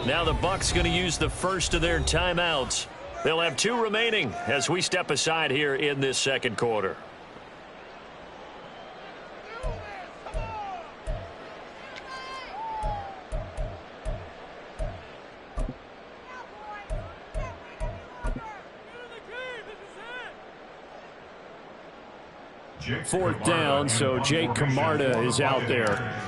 Now the Bucks going to use the first of their timeouts. They'll have 2 remaining as we step aside here in this second quarter. Fourth down, so Jake Camarda is out there.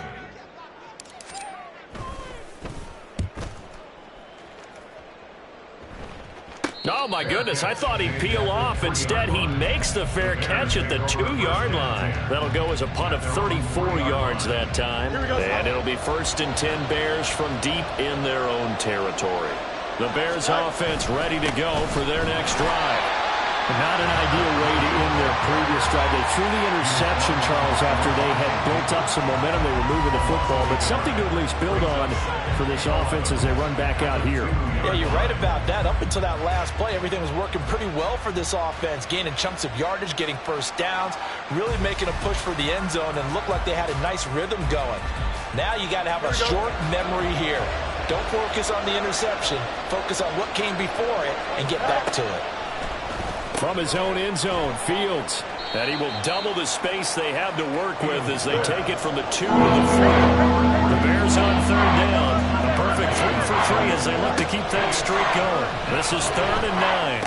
Oh, my goodness, I thought he'd peel off. Instead, he makes the fair catch at the 2-yard line. That'll go as a punt of 34 yards that time. And it'll be 1st and 10 Bears from deep in their own territory. The Bears offense ready to go for their next drive. Not an ideal way to end their previous drive. They threw the interception, Charles, after they had built up some momentum. They were moving the football, but something to at least build on for this offense as they run back out here. Yeah, you're right about that. Up until that last play, everything was working pretty well for this offense, gaining chunks of yardage, getting first downs, really making a push for the end zone, and looked like they had a nice rhythm going. Now you got to have a short memory here. Don't focus on the interception. Focus on what came before it and get back to it. From his own end zone, Fields. And he will double the space they have to work with as they take it from the 2 to the 4. The Bears on 3rd down. A perfect 3 for 3 as they look to keep that streak going. This is 3rd and 9.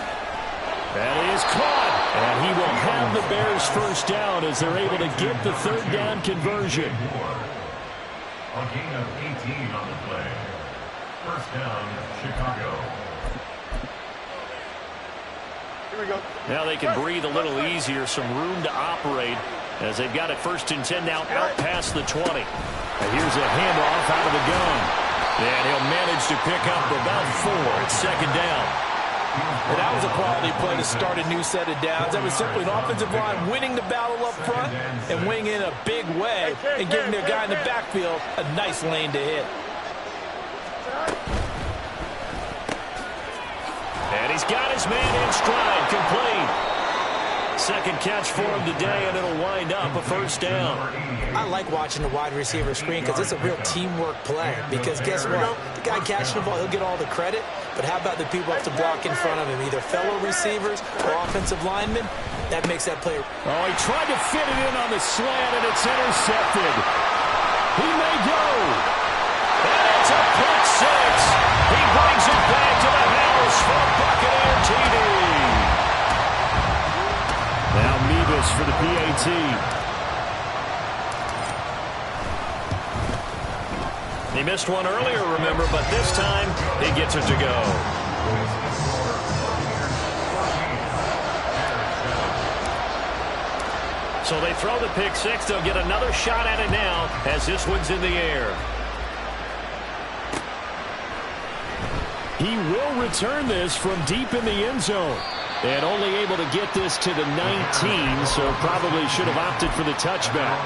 That is caught. And he will have the Bears first down as they're able to get the 3rd down conversion. A gain of 18 on the play. First down, Chicago. Now they can breathe a little easier, some room to operate as they've got it 1st and 10 now out past the 20. And here's a handoff out of the gun. And he'll manage to pick up about 4. It's 2nd down. And that was a quality play to start a new set of downs. That was simply an offensive line winning the battle up front and winning in a big way and giving their guy in the backfield a nice lane to hit. And he's got his man in stride, complete. 2nd catch for him today, and it'll wind up a first down. I like watching the wide receiver screen because it's a real teamwork play. Because guess what? The guy catching the ball, he'll get all the credit. But how about the people up to block in front of him, either fellow receivers or offensive linemen? That makes that play. Oh, he tried to fit it in on the slant, and it's intercepted. He may go. And it's a pick 6. He brings it back to the house for Buccaneer TD. Now Mevis for the PAT. He missed one earlier, remember, but this time he gets it to go. So they throw the pick 6. They'll get another shot at it now as this one's in the air. He will return this from deep in the end zone. And only able to get this to the 19, so probably should have opted for the touchback.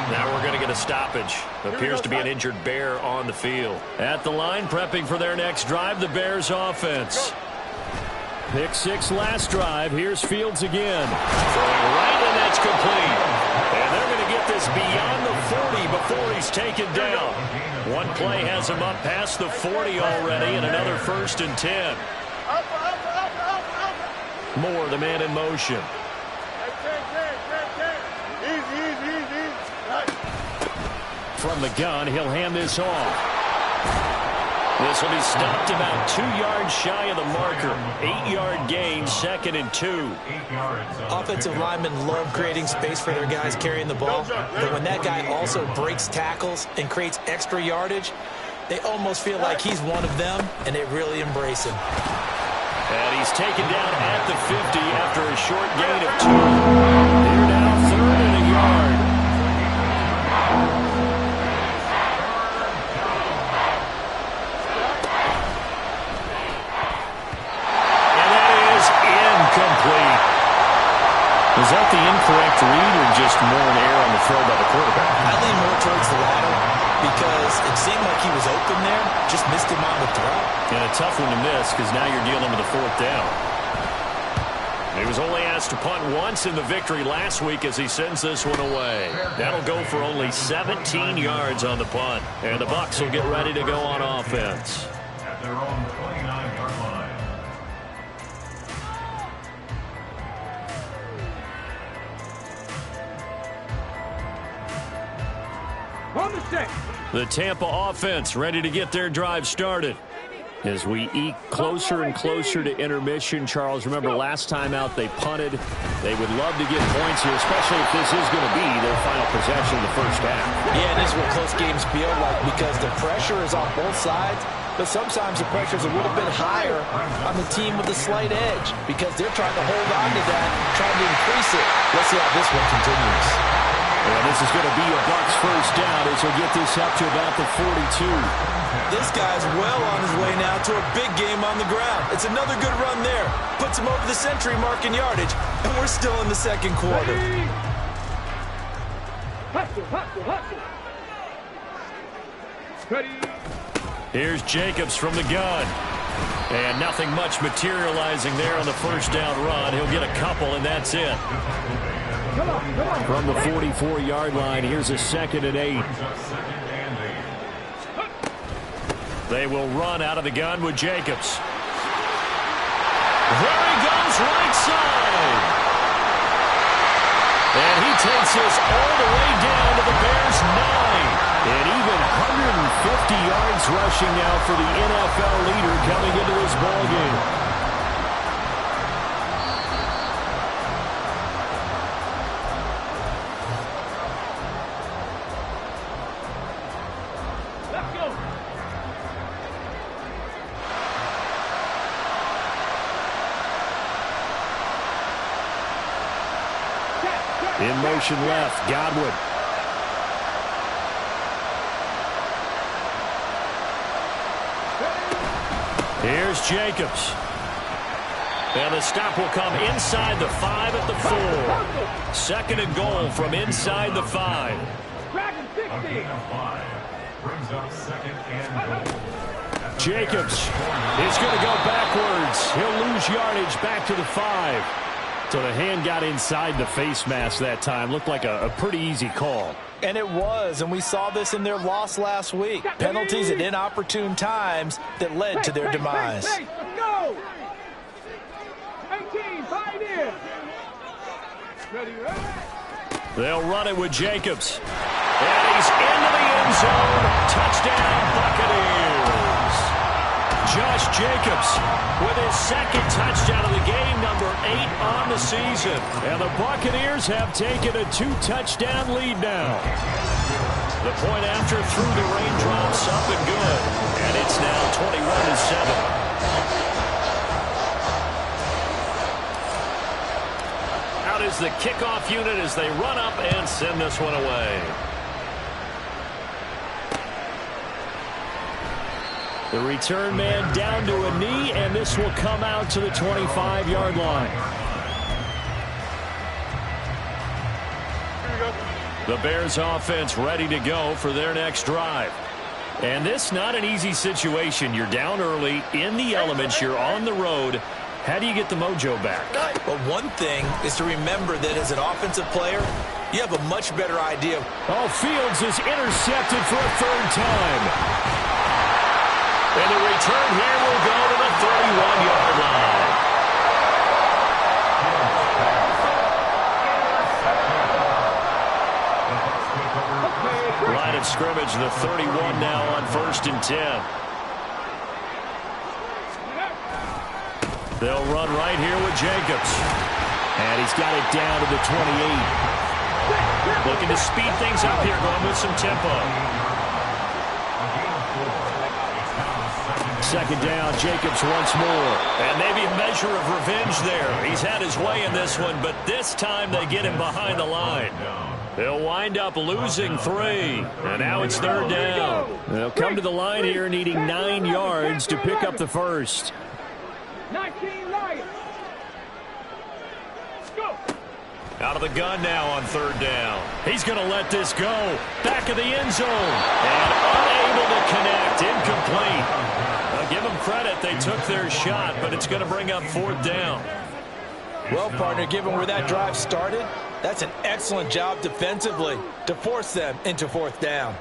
Now we're going to get a stoppage. Appears to be an injured Bear on the field. At the line, prepping for their next drive, the Bears offense. Pick 6 last drive. Here's Fields again. Throwing right, and that's complete. And they're going to get this beyond the 40 before he's taken down. One play has him up past the 40 already, and another 1st and 10. Moore, the man in motion. From the gun, he'll hand this off. This will be stopped about 2 yards shy of the marker. 8-yard gain, 2nd and 2. Offensive linemen love creating space for their guys carrying the ball. But when that guy also breaks tackles and creates extra yardage, they almost feel like he's one of them, and they really embrace him. And he's taken down at the 50 after a short gain of 2. Here now, 3rd and a yard. And that is incomplete. Was that the incorrect read or just more an error on the throw by the quarterback? I lean more towards the latter because it seemed like he was open there, just missed him on the throw. And a tough one to miss because now you're dealing with a 4th down. He was only asked to punt once in the victory last week as he sends this one away. That'll go for only 17 yards on the punt. And the Bucs will get ready to go on offense. at their own 29-yard line. The Tampa offense ready to get their drive started. As we eke closer and closer to intermission, Charles, remember last time out they punted. They would love to get points here, especially if this is going to be their final possession in the first half. Yeah, and this is what close games feel like because the pressure is on both sides, but sometimes the pressure is a little bit higher on the team with a slight edge because they're trying to hold on to that, trying to increase it. Let's see how this one continues. And this is going to be a Bucs first down as he'll get this up to about the 42. This guy's well on his way now to a big game on the ground. It's another good run there. Puts him over the century mark in yardage, and we're still in the second quarter. Here's Jacobs from the gun. And nothing much materializing there on the first down run. He'll get a couple, and that's it. From the 44-yard line, here's a 2nd and 8. They will run out of the gun with Jacobs. There he goes, right side. And he takes us all the way down to the Bears' 9. And even 150 yards rushing now for the NFL leader coming into this ballgame. In motion left, Godwin. Here's Jacobs. And the stop will come inside the 5 at the 4. 2nd and goal from inside the 5. Jacobs is going to go backwards. He'll lose yardage back to the 5. So the hand got inside the face mask that time. Looked like a pretty easy call. And it was, and we saw this in their loss last week. Penalties at inopportune times that led to their demise. They'll run it with Jacobs. And he's into the end zone. Touchdown, Buccaneers. Josh Jacobs with his 2nd touchdown of the game, number 8 on the season. And the Buccaneers have taken a 2-touchdown lead now. The point after through the raindrops, up and good. And it's now 21-7. Out is the kickoff unit as they run up and send this one away. The return man down to a knee, and this will come out to the 25-yard line. The Bears offense ready to go for their next drive. And this not an easy situation. You're down early, in the elements, you're on the road. How do you get the mojo back? Well, one thing is to remember that as an offensive player, you have a much better idea. Oh, Fields is intercepted for a 3rd time. And the return here will go to the 31-yard line. Line of scrimmage, the 31 now on 1st and 10. They'll run right here with Jacobs. And he's got it down to the 28. Looking to speed things up here, going with some tempo. 2nd down, Jacobs once more. And maybe a measure of revenge there. He's had his way in this one, but this time they get him behind the line. They'll wind up losing 3. And now it's 3rd down. They'll come to the line here needing 9 yards to pick up the first. 19 Lions. Go. Out of the gun now on 3rd down. He's going to let this go. Back of the end zone. And unable to connect. Incomplete. Give them credit. They took their shot, but it's going to bring up 4th down. Well, partner, given where that drive started, that's an excellent job defensively to force them into 4th down.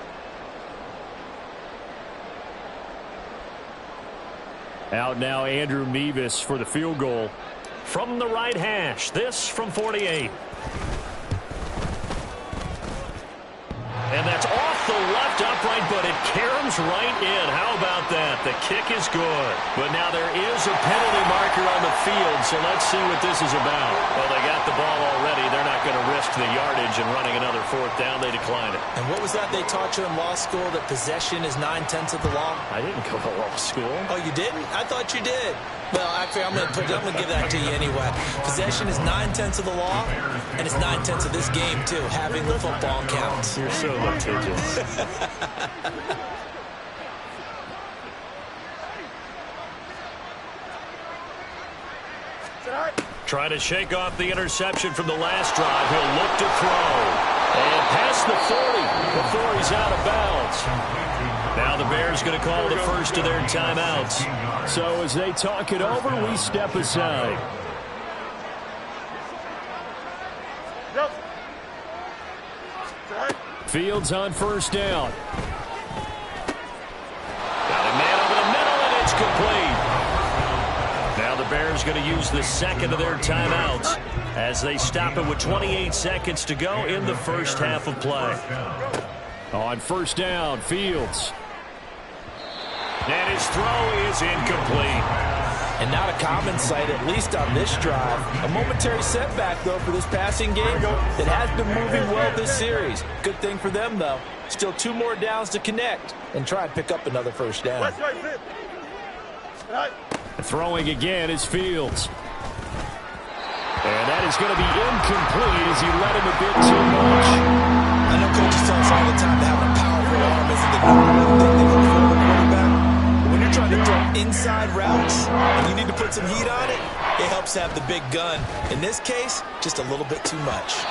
Out now, Andrew Mevis for the field goal. From the right hash, this from 48. And that's off the left upright, but it caroms right in. How about that? The kick is good. But now there is a penalty marker on the field, so let's see what this is about. Well, they got the ball already. They're not going to risk the yardage and running another fourth down. They decline it. And what was that they taught you in law school, that possession is 9/10 of the law? I didn't go to law school. Oh, you didn't? I thought you did. Well, actually, I'm going to give that to you anyway. Possession is 9/10 of the law, and it's 9/10 of this game, too. Having the football counts. You're so litigious. Trying to shake off the interception from the last drive. He'll look to throw. And past the 40 before he's out of bounds. Now the Bears going to call the first of their timeouts. So as they talk it over, we step aside. Fields on first down. Got a man over the middle, and it's complete. Now the Bears going to use the second of their timeouts as they stop it with 28 seconds to go in the first half of play. On first down, Fields. And his throw is incomplete. And not a common sight, at least on this drive. A momentary setback, though, for this passing game. It has been moving well this series. Good thing for them, though. Still 2 more downs to connect and try and pick up another first down. Throwing again is Fields. And that is going to be incomplete as he let him a bit too much. I know coaches tell us all the time that having a powerful arm isn't the number one thing they look for in a quarterback. When you're trying to throw inside routes and you need to put some heat on it, it helps have the big gun. In this case, just a little bit too much.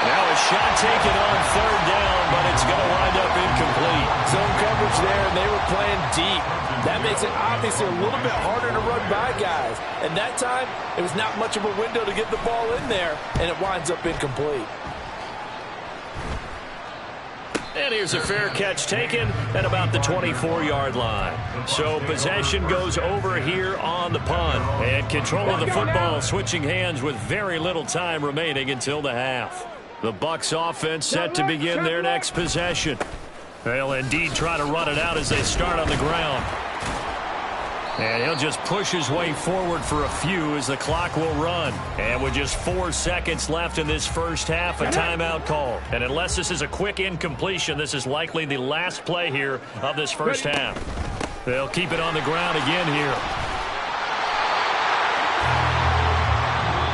Now a shot taken on third down, but it's going to wind up incomplete. Zone coverage there, and they were playing deep. That makes it obviously a little bit harder to run by guys. And that time, it was not much of a window to get the ball in there, and it winds up incomplete. And here's a fair catch taken at about the 24-yard line. So possession goes over here on the punt. And control of the football switching hands with very little time remaining until the half. The Bucs offense set to begin their next possession. They'll indeed try to run it out as they start on the ground. And he'll just push his way forward for a few as the clock will run. And with just 4 seconds left in this first half, a timeout call. And unless this is a quick incompletion, this is likely the last play here of this first half. They'll keep it on the ground again here.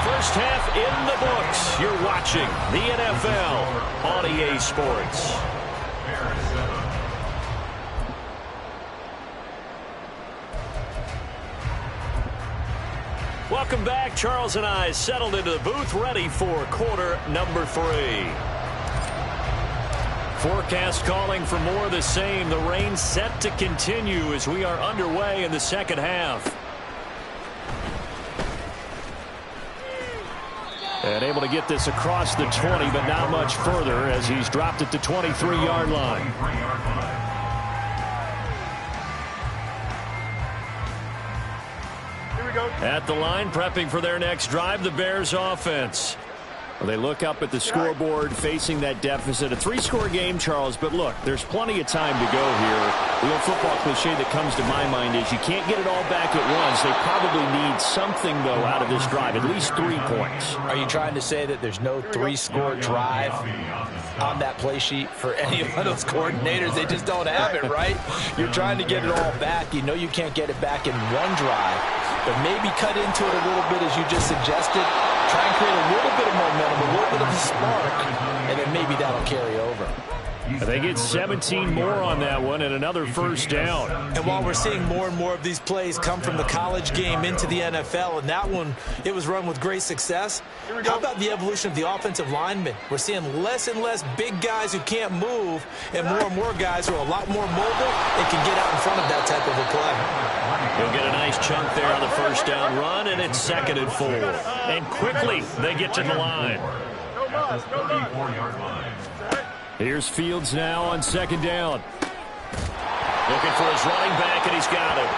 First half in the books. You're watching the NFL on EA Sports. Welcome back. Charles and I settled into the booth, ready for quarter number 3. Forecast calling for more of the same. The rain set to continue as we are underway in the second half. And able to get this across the 20, but not much further as he's dropped at the 23-yard line. At the line, prepping for their next drive, the Bears offense. Well, they look up at the scoreboard facing that deficit. A 3-score game, Charles, but look, there's plenty of time to go here. The old football cliche that comes to my mind is you can't get it all back at once. They probably need something, though, out of this drive, at least 3 points. Are you trying to say that there's no 3-score drive on that play sheet for any of those coordinators? They just don't have it, right? You're trying to get it all back. You know you can't get it back in one drive, but maybe cut into it a little bit as you just suggested. Try and create a little bit of momentum, a little bit of a spark, and then maybe that'll carry over. They get 17 more on that one and another first down. And while we're seeing more and more of these plays come from the college game into the NFL, and that one, it was run with great success, how about the evolution of the offensive linemen? We're seeing less and less big guys who can't move and more guys who are a lot more mobile and can get out in front of that type of a play. He'll get a nice chunk there on the first down run, and it's 2nd and 4. And quickly, they get to the line. At the 34-yard line. Here's Fields now on 2nd down. Looking for his running back, and he's got him.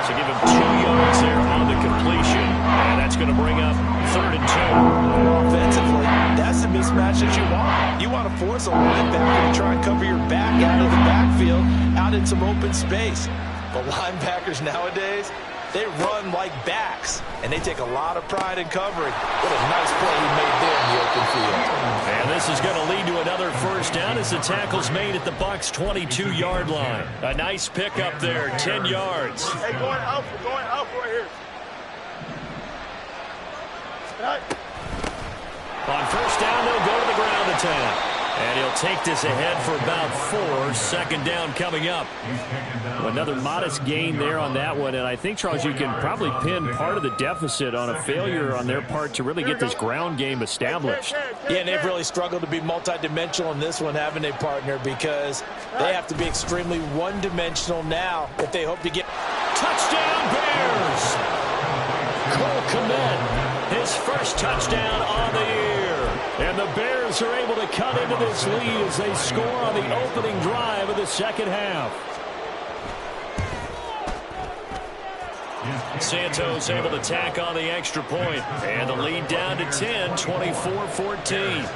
So give him 2 yards there on the completion. And that's going to bring up 3rd and 2. Offensively, that's the mismatch that you want. You want to force a linebacker to try and cover your back out of the backfield, out in some open space. But linebackers nowadays, they run like backs, and they take a lot of pride in covering. What a nice play he made there in the open field. And this is going to lead to another 1st down as the tackle's made at the Bucs' 22-yard line. A nice pickup there, 10 yards. Hey, going up right here. On 1st down, they'll go to the ground attack. And he'll take this ahead for about 4. 2nd down coming up. Another modest gain there on that one. And I think, Charles, you can probably pin part of the deficit on a failure on their part to really get this ground game established. Yeah, and they've really struggled to be multidimensional in this one, haven't they, partner? Because they have to be extremely one-dimensional now if they hope to get... Touchdown, Bears! Cole Kmet, his 1st touchdown on the year. And the Bears are able to cut into this lead as they score on the opening drive of the 2nd half. Santos able to tack on the extra point. And the lead down to 10, 24-14.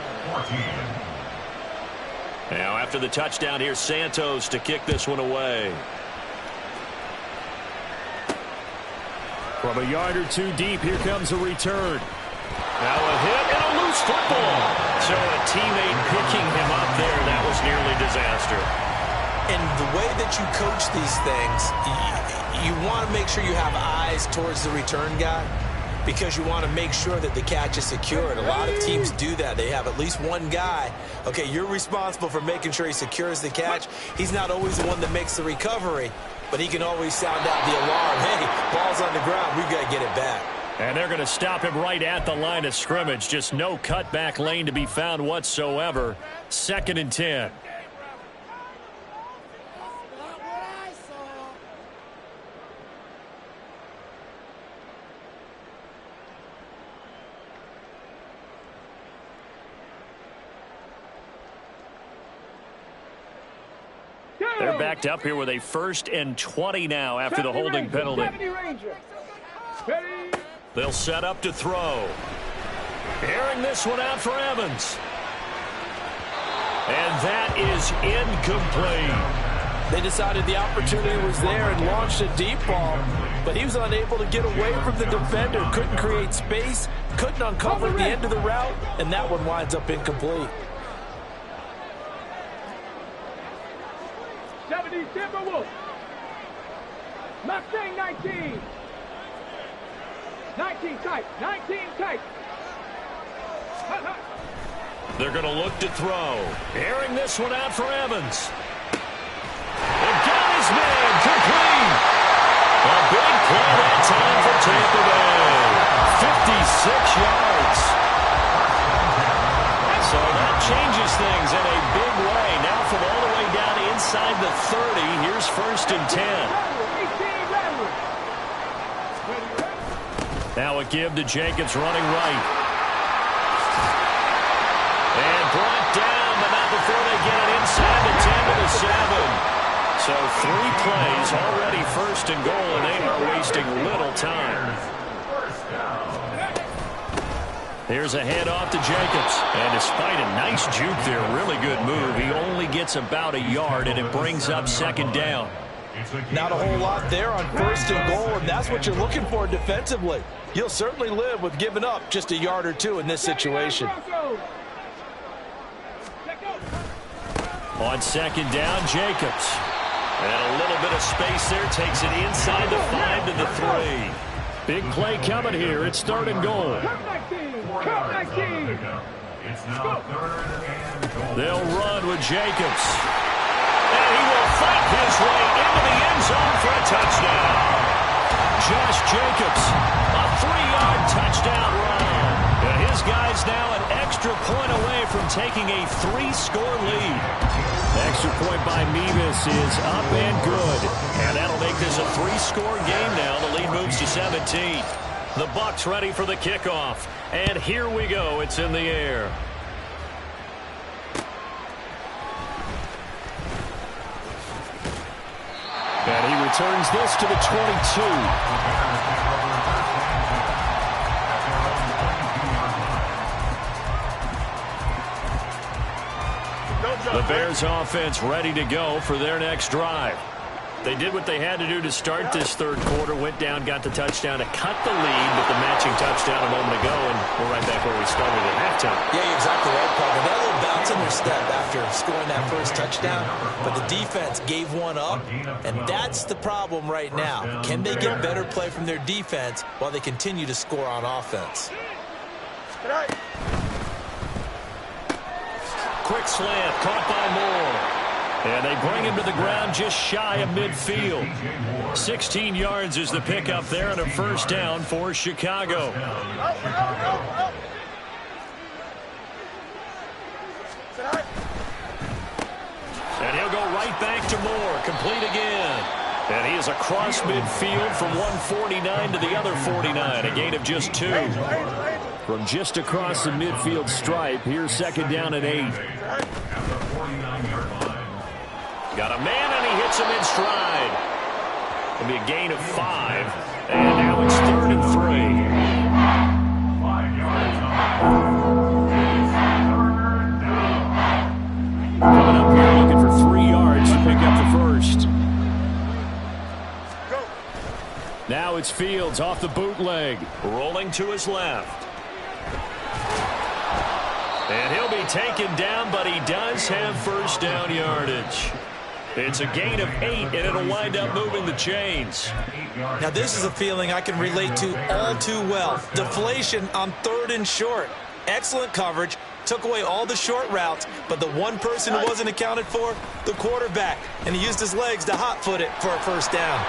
Now after the touchdown, here's Santos to kick this one away. From a yard or 2 deep, here comes a return. Now a hit and a loose football. So a teammate picking him up there, that was nearly disaster. And the way that you coach these things, you want to make sure you have eyes towards the return guy because you want to make sure that the catch is secured. A lot of teams do that. They have at least one guy. Okay, you're responsible for making sure he secures the catch. He's not always the one that makes the recovery, but he can always sound out the alarm. Hey, ball's on the ground. We've got to get it back. And they're going to stop him right at the line of scrimmage. Just no cutback lane to be found whatsoever. 2nd and 10. They're backed up here with a 1st and 20 now after the holding penalty. They'll set up to throw. Airing this one out for Evans. And that is incomplete. They decided the opportunity was there and launched a deep ball, but he was unable to get away from the defender, couldn't create space, couldn't uncover the end of the route, and that one winds up incomplete. 70 Timberwolves. Mustang 19. 19 tight. 19 tight. They're going to look to throw. Airing this one out for Evans. And got his man complete. A big play that time for Tampa Bay. 56 yards. So that changes things in a big way. Now from all the way down inside the 30, here's 1st and 10. Now a give to Jacobs running right. And brought down, but not before they get it inside the 10 to the 7. So 3 plays, already 1st and goal, and they are wasting little time. Here's a handoff to Jacobs. And despite a nice juke there, really good move, he only gets about a yard, and it brings up 2nd down. Not a whole lot there on 1st and goal, and that's what you're looking for defensively. You'll certainly live with giving up just a yard or 2 in this situation. On 2nd down, Jacobs. And a little bit of space there, takes it inside the 5 to the 3. Big play coming here. It's 3rd and goal. They'll run with Jacobs. And he will fight his way into the end zone for a touchdown. Josh Jacobs, a 3-yard touchdown run. And his guys now an extra point away from taking a 3-score lead. Extra point by Mevis is up and good. And that'll make this a 3-score game now. The lead moves to 17. The Bucs ready for the kickoff. And here we go. It's in the air. And he returns this to the 22. The Bears offense ready to go for their next drive. They did what they had to do to start this third quarter, went down, got the touchdown to cut the lead with the matching touchdown a moment ago, and we're right back where we started at halftime. Yeah, you're exactly right, Paul. They got a little bounce in their step after scoring that first touchdown, but the defense gave one up, and that's the problem right now. Can they get better play from their defense while they continue to score on offense? Quick slant, caught by Moore. And they bring him to the ground just shy of midfield. 16 yards is the pickup there and a first down for Chicago. And he'll go right back to Moore, complete again. And he is across midfield from 149 to the other 49, a gain of just 2. From just across the midfield stripe, here's second down and 8. Got a man, and he hits him in stride. It'll be a gain of 5. And now it's 3rd and 3. 5 yards on. Coming up here looking for 3 yards to pick up the first. Now it's Fields off the bootleg. Rolling to his left. And he'll be taken down, but he does have first down yardage. It's a gain of 8, and it'll wind up moving the chains. Now, this is a feeling I can relate to all too well. Deflation on 3rd and short. Excellent coverage. Took away all the short routes, but the one person who wasn't accounted for, the quarterback. And he used his legs to hot-foot it for a first down.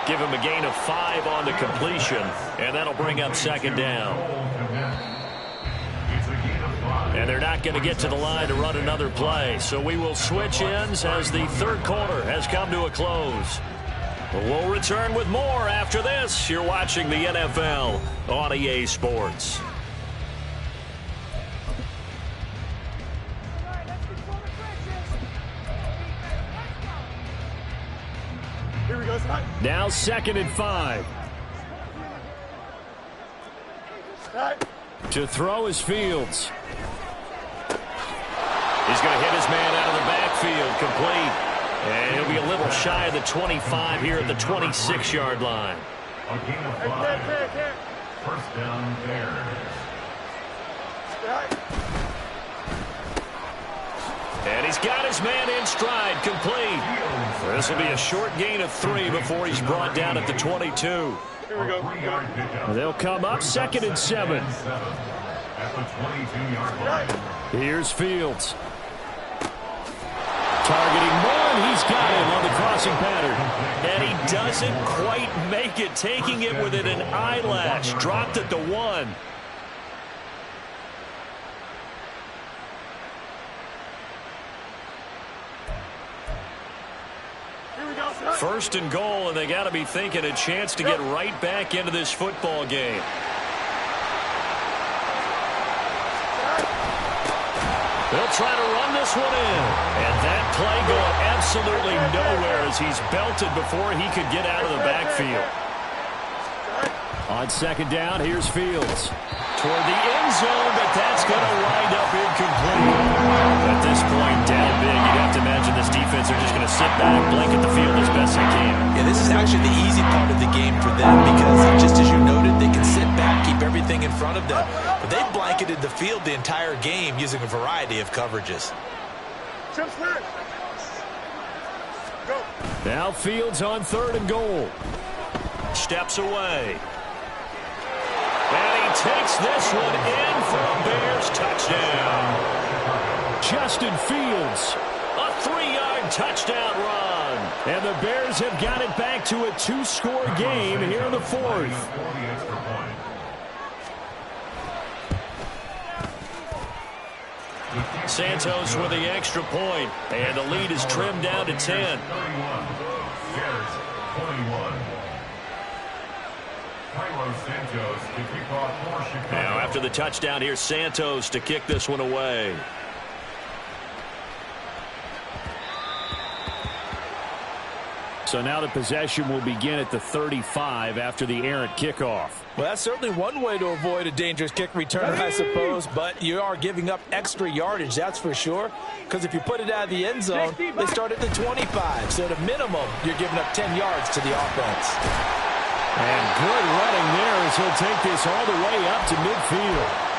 Give him a gain of 5 on the completion, and that'll bring up second down. And they're not going to get to the line to run another play. So we will switch ends as the third quarter has come to a close. We'll return with more after this. You're watching the NFL on EA Sports. Here we go, son. Now 2nd and 5. To throw is Fields. He's going to hit his man out of the backfield, complete. And he'll be a little shy of the 25 here at the 26-yard line. A gain of 5. First down there. And he's got his man in stride, complete. This will be a short gain of 3 before he's brought down at the 22. Here we go. They'll come up 2nd and 7. At the 22-yard line. Here's Fields. Targeting Moore, and he's got him on the crossing pattern. And he doesn't quite make it, taking it within an eyelash. Dropped at the 1. First and goal, and they got to be thinking a chance to get right back into this football game. They'll try to run this one in. And that play going absolutely nowhere as he's belted before he could get out of the backfield. On second down, here's Fields. Toward the end zone, but that's going to wind up incomplete. At this point, down big, you'd have to imagine this defense are just going to sit back, blanket the field as best they can. Yeah, this is actually the easy part of the game for them because, just as you noted, they can sit back, keep everything in front of them. But they blanketed the field the entire game using a variety of coverages. Now Fields on 3rd and goal. Steps away. And he takes this one in for a Bears touchdown. Justin Fields, a 3-yard touchdown run. And the Bears have got it back to a 2-score game here in the 4th. Santos with the extra point, and the lead is trimmed down to 10. Now after the touchdown, here's Santos to kick this one away. So now the possession will begin at the 35 after the errant kickoff. Well, that's certainly one way to avoid a dangerous kick return, I suppose, but you are giving up extra yardage, that's for sure, because if you put it out of the end zone, they start at the 25, so at a minimum, you're giving up 10 yards to the offense. And good running there as he'll take this all the way up to midfield.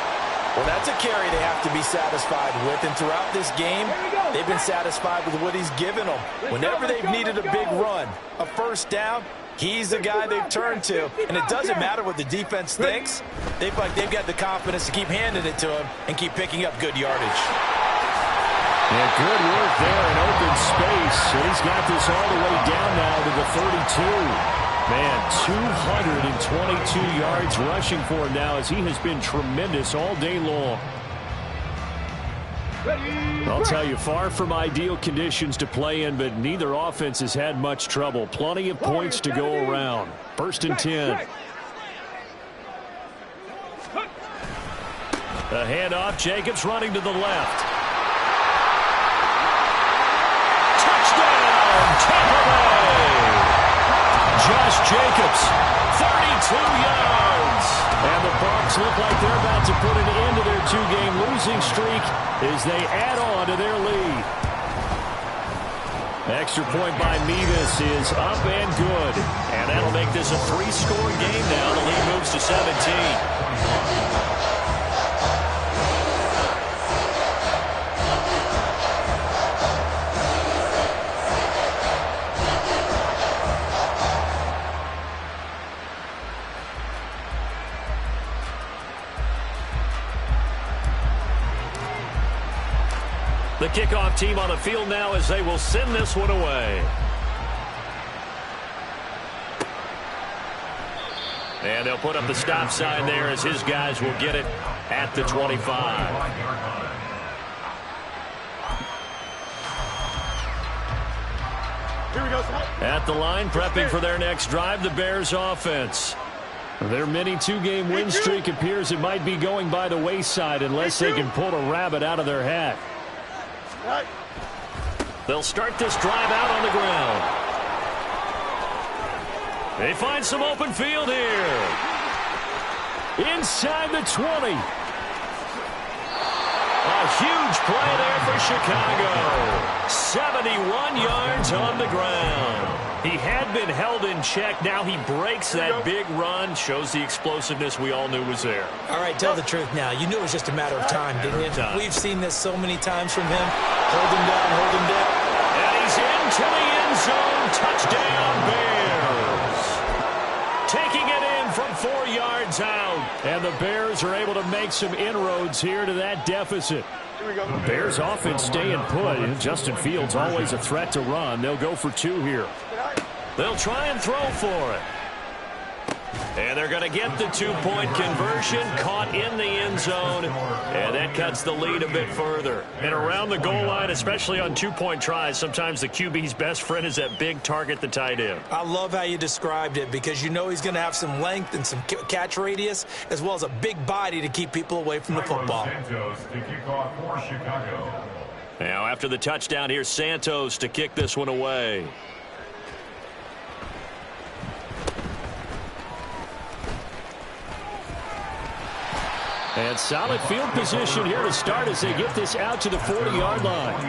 Well, that's a carry they have to be satisfied with, and throughout this game, they've been satisfied with what he's given them. Whenever they've needed a big run, a first down, he's the guy they've turned to, and it doesn't matter what the defense thinks. They've got the confidence to keep handing it to him and keep picking up good yardage. Yeah, good work there in open space, and he's got this all the way down now to the 32. Man, 222 yards rushing for him now as he has been tremendous all day long. I'll tell you, far from ideal conditions to play in, but neither offense has had much trouble. Plenty of points to go around. 1st and 10. The handoff, Jacobs running to the left. Touchdown, Tampa Bay! Josh Jacobs, 32 yards. And the Bucs look like they're about to put an end to their 2-game losing streak as they add on to their lead. Extra point by Mevis is up and good. And that'll make this a 3-score game now. The lead moves to 17. The kickoff team on the field now as they will send this one away. And they'll put up the stop sign there as his guys will get it at the 25. Here we go. At the line, prepping for their next drive, the Bears offense. Their mini 2-game win streak appears it might be going by the wayside unless they can pull a rabbit out of their hat. They'll start this drive out on the ground. They find some open field here. Inside the 20. A huge play there for Chicago. 71 yards on the ground. He had been held in check. Now he breaks that big run. Shows the explosiveness we all knew was there. All right, tell the truth now. You knew it was just a matter of time, didn't you? We've seen this so many times from him. Hold him down, hold him down. And he's into the end zone. Touchdown, Bears. Taking it in from 4 yards out. And the Bears are able to make some inroads here to that deficit. Bears offense staying put. And Justin Fields always a threat to run. They'll go for 2 here. They'll try and throw for it. And they're going to get the 2-point conversion. Caught in the end zone. And that cuts the lead a bit further. And around the goal line, especially on 2-point tries, sometimes the QB's best friend is that big target, the tight end. I love how you described it because you know he's going to have some length and some catch radius as well as a big body to keep people away from the football. Santos to kick off for Chicago. Now after the touchdown, here's Santos to kick this one away. And solid field position here to start as they get this out to the 40-yard line.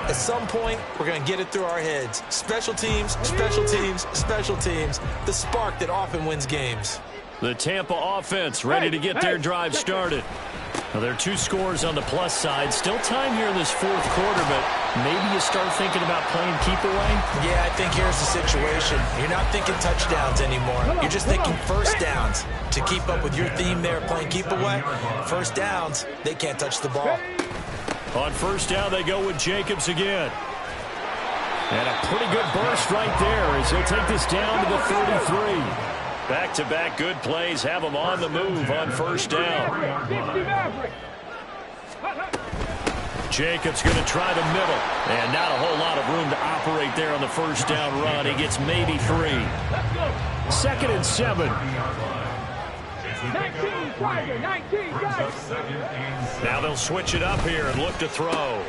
At some point, we're going to get it through our heads. Special teams, special teams, special teams. The spark that often wins games. The Tampa offense ready to get their drive started. Now, there are 2 scores on the plus side. Still time here in this 4th quarter, but maybe you start thinking about playing keep away? Yeah, I think here's the situation. You're not thinking touchdowns anymore. You're just thinking first downs. To keep up with your theme there, playing keep away, first downs, they can't touch the ball. On first down, they go with Jacobs again. And a pretty good burst right there as he'll take this down to the 33. Back-to-back good plays have them on the move on first down. Jacobs going to try the middle. And not a whole lot of room to operate there on the first down run. He gets maybe 3. 2nd and 7. 19, Tiger, 19, guys. Now they'll switch it up here and look to throw.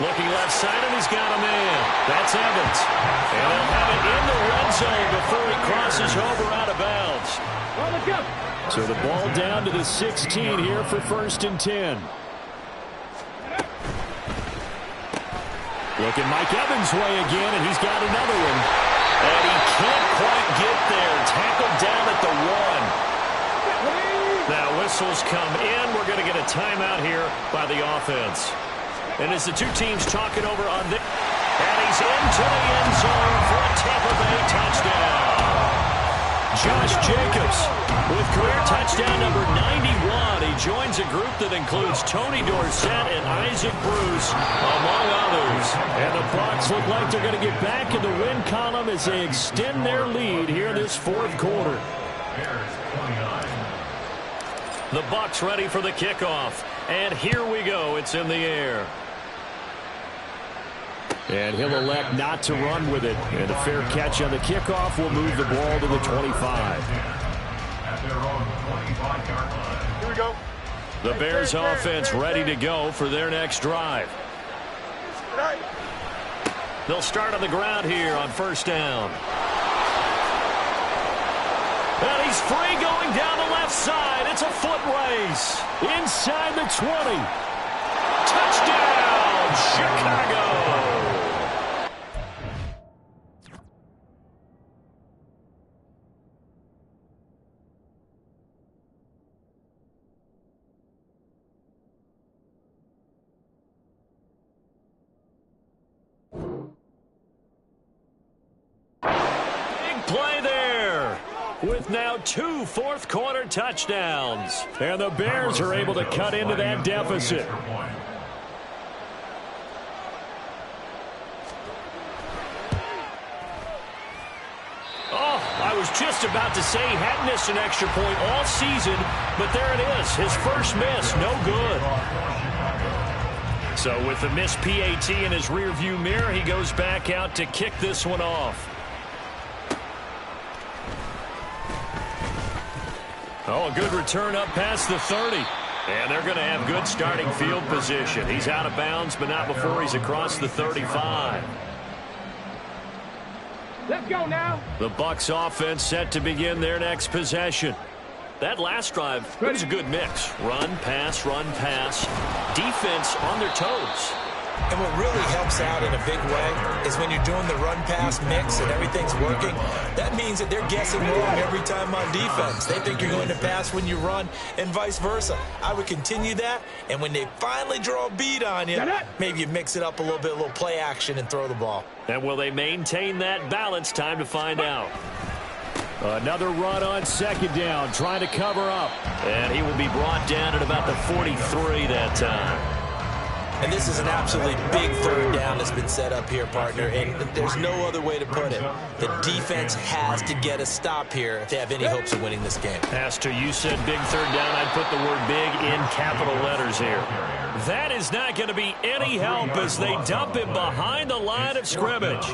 Looking left side, and he's got a man. That's Evans. And they'll have it in the red zone before he crosses over out of bounds. So the ball down to the 16 here for 1st and 10. Looking Mike Evans' way again, and he's got another one. And he can't quite get there. Tackled down at the 1. Now whistles come in. We're going to get a timeout here by the offense. And as the two teams talking over on this. And he's into the end zone for a Tampa Bay touchdown. Josh Jacobs with career touchdown number 91. He joins a group that includes Tony Dorsett and Isaac Bruce, among others. And the Bucs look like they're going to get back in the win column as they extend their lead here in this 4th quarter. The Bucs ready for the kickoff. And here we go. It's in the air. And he'll elect not to run with it. And a fair catch on the kickoff will move the ball to the 25. Here we go. The Bears offense ready to go for their next drive. They'll start on the ground here on 1st down. And he's free going down the left side. It's a foot race. Inside the 20. Touchdown, Chicago. Play there with now 2 4th-quarter touchdowns. And the Bears are able to cut into that deficit. Oh, I was just about to say he hadn't missed an extra point all season, but there it is. His first miss, no good. So with the missed PAT in his rearview mirror, he goes back out to kick this one off. Oh, a good return up past the 30. And they're going to have good starting field position. He's out of bounds, but not before he's across the 35. Let's go now. The Bucs offense set to begin their next possession. That last drive, it was a good mix. Run, pass, defense on their toes. And what really helps out in a big way is when you're doing the run-pass mix and everything's working, that means that they're guessing wrong every time on defense. They think you're going to pass when you run and vice versa. I would continue that, and when they finally draw a beat on you, maybe you mix it up a little bit, a little play action, and throw the ball. And will they maintain that balance? Time to find out. Another run on 2nd down, trying to cover up. And he will be brought down at about the 43 that time. And this is an absolutely big 3rd down that's been set up here, partner, and there's no other way to put it. The defense has to get a stop here if they have any hopes of winning this game. Pastor, you said big 3rd down. I'd put the word big in capital letters here. That is not going to be any help as they dump him behind the line of scrimmage.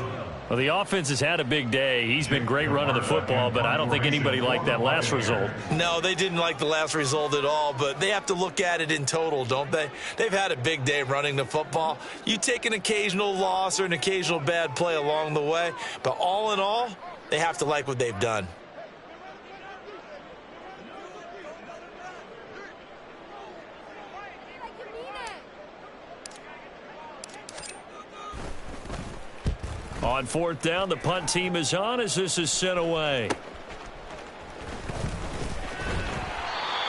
Well, the offense has had a big day. He's been great running the football, but I don't think anybody liked that last result. No, they didn't like the last result at all, but they have to look at it in total, don't they? They've had a big day running the football. You take an occasional loss or an occasional bad play along the way, but all in all, they have to like what they've done. On 4th down, the punt team is on as this is sent away.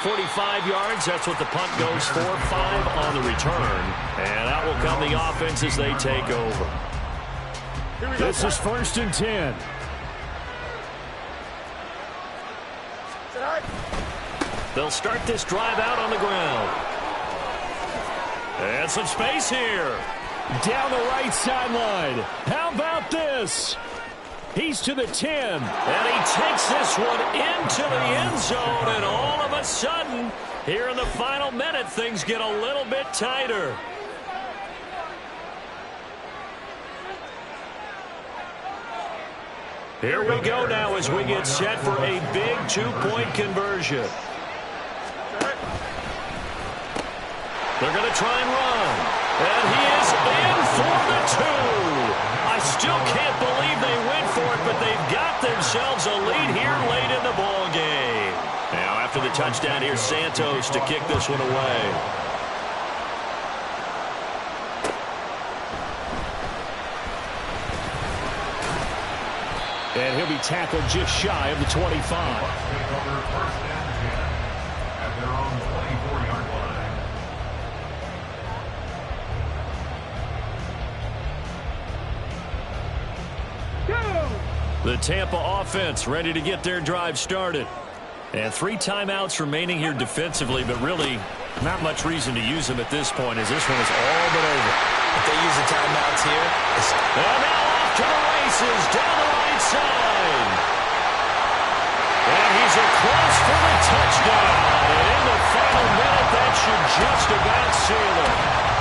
45 yards, that's what the punt goes for. 5 on the return. And out will come the offense as they take over. This is 1st and 10. They'll start this drive out on the ground. And some space here. Down the right sideline. How about this? He's to the 10. And he takes this one into the end zone. And all of a sudden, here in the final minute, things get a little bit tighter. Here we go now as we get set for a big 2-point conversion. They're going to try and run. And he is in for the 2. I touchdown. Here's Santos to kick this one away. And he'll be tackled just shy of the 25. First and 10 at their own 24-yard line. The Tampa offense ready to get their drive started. And 3 timeouts remaining here defensively, but really not much reason to use them at this point as this one is all but over. If they use the timeouts here. And now off to the races down the right side. And he's across for the touchdown. And in the final minute, that should just about seal it.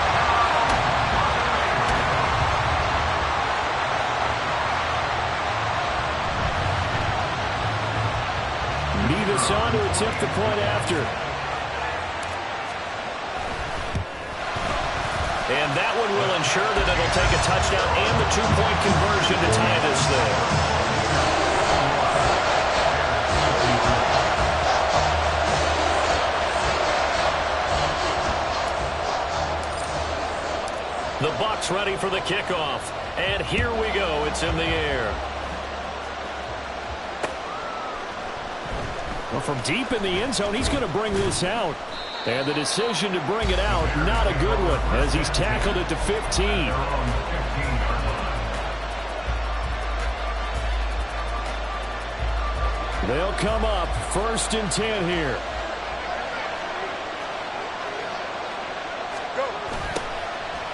Nevis on to attempt the point after. And that one will ensure that it'll take a touchdown and the 2-point conversion to tie this thing. The Bucs ready for the kickoff. And here we go. It's in the air. Well, from deep in the end zone, he's going to bring this out. And the decision to bring it out, not a good one, as he's tackled it to 15. They'll come up 1st and 10 here.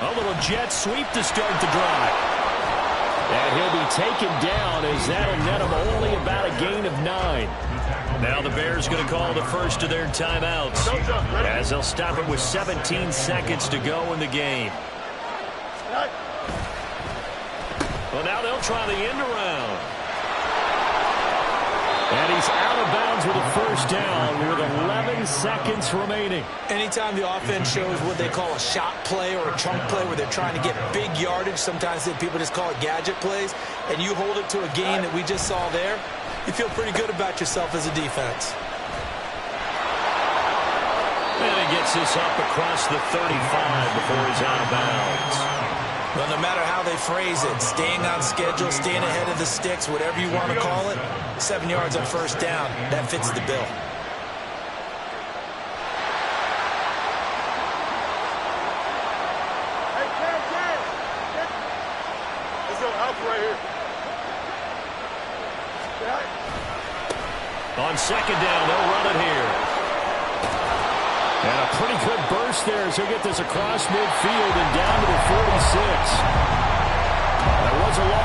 A little jet sweep to start the drive. And he'll be taken down as that'll net him only about a gain of 9. Now the Bears going to call the first of their timeouts as they'll stop it with 17 seconds to go in the game. Well, now they'll try the end around. And he's out of bounds with a first down with 11 seconds remaining. Anytime the offense shows what they call a shot play or a chunk play where they're trying to get big yardage, sometimes people just call it gadget plays, and you hold it to a gain that we just saw there, you feel pretty good about yourself as a defense. And he gets this up across the 35 before he's out of bounds. Well, no matter how they phrase it, staying on schedule, staying ahead of the sticks, whatever you want to call it, 7 yards on first down, that fits the bill. Hey, Ken. Let's go out right here. On second down, they'll run it here. And a pretty good burst there as he'll get this across midfield and down to the 46. That was a long